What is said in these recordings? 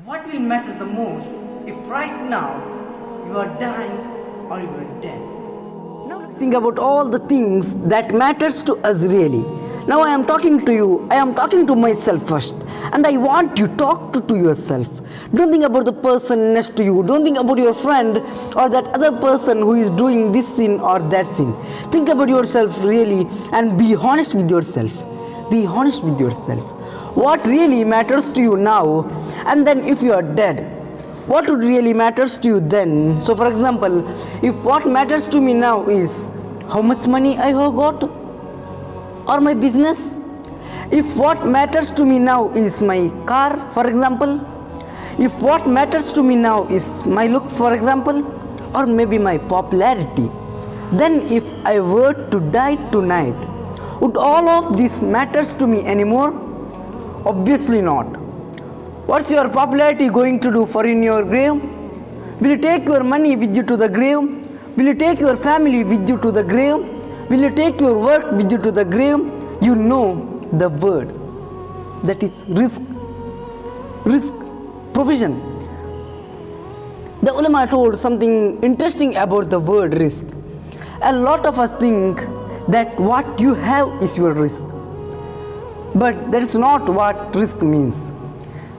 What will matter the most if right now you are dying or you are dead? Now let's think about all the things that matters to us really. Now I am talking to you, I am talking to myself first, and I want you to talk to yourself. Don't think about the person next to you, don't think about your friend or that other person who is doing this sin or that sin. Think about yourself really and be honest with yourself. Be honest with yourself. What really matters to you now, and then if you are dead, what would really matters to you then? So for example, if what matters to me now is how much money I have got or my business, if what matters to me now is my car, for example, if what matters to me now is my look, for example, or maybe my popularity, then if I were to die tonight, would all of this matters to me anymore? Obviously not. What's your popularity going to do for in your grave? Will you take your money with you to the grave? Will you take your family with you to the grave? Will you take your work with you to the grave? You know the word, that is risk, provision. The ulama told something interesting about the word risk. A lot of us think that what you have is your risk, but that is not what risk means.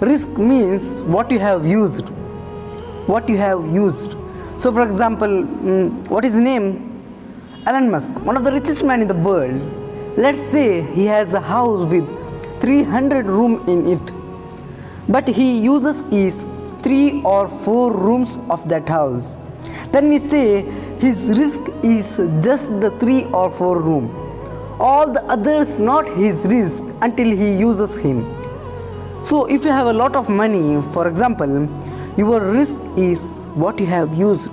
Risk means what you have used. What you have used. So for example, what is his name? Elon Musk, one of the richest men in the world. Let's say he has a house with 300 rooms in it, but he uses his 3 or 4 rooms of that house. Then we say his risk is just the 3 or 4 rooms. All the others not his risk until he uses him. So if you have a lot of money, for example, your risk is what you have used.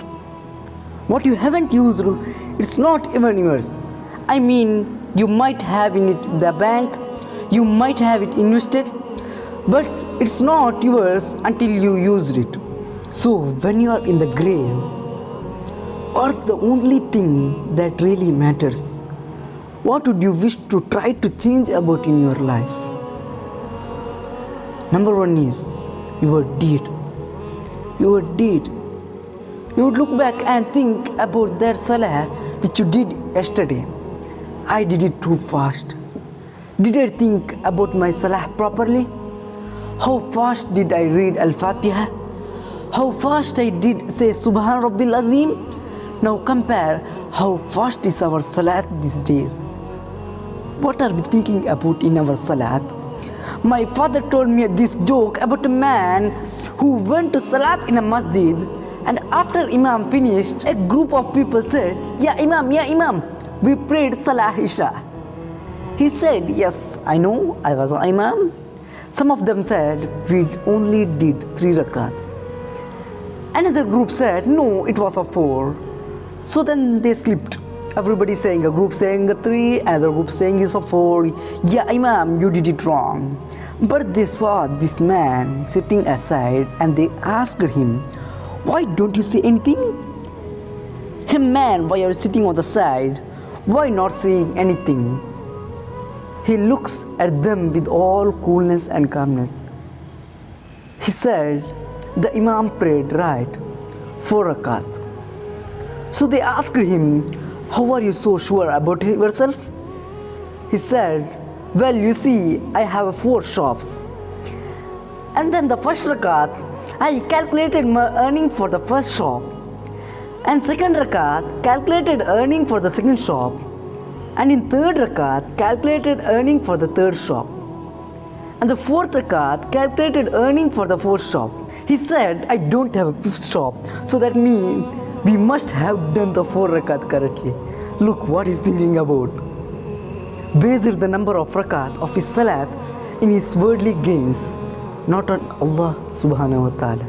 What you haven't used, it's not even yours. I mean, you might have in it the bank, you might have it invested, but it's not yours until you used it. So when you are in the grave, what's the only thing that really matters? What would you wish to try to change about in your life? Number 1 is your deed. Your deed. You would look back and think about that salah which you did yesterday. I did it too fast. Did I think about my salah properly? How fast did I read Al-Fatiha? How fast I did say Subhan Rabbil Azim? Now compare how fast is our salat these days. What are we thinking about in our salat? My father told me this joke about a man who went to salat in a masjid, and after Imam finished, a group of people said, Ya Imam, we prayed Salah Isha. He said, yes, I know, I was an Imam. Some of them said, we only did 3 rakats. Another group said, no, it was a 4. So then they slipped. Everybody saying, a group saying a 3, another group saying it's a 4. Yeah, Imam, you did it wrong. But they saw this man sitting aside and they asked him, why don't you say anything? Hey man, why are you sitting on the side? Why not saying anything? He looks at them with all coolness and calmness. He said, the Imam prayed right, 4 rakats. So they asked him, how are you so sure about yourself? He said, well, you see, I have 4 shops. And then the first rakat, I calculated my earning for the first shop. And second rakat, calculated earning for the second shop. And in third rakat, calculated earning for the third shop. And the fourth rakat, calculated earning for the fourth shop. He said, I don't have a 5th shop. So that means we must have done the 4 rakat correctly. Look what he's thinking about. Based the number of rakat of his salat in his worldly gains, not on Allah subhanahu wa ta'ala.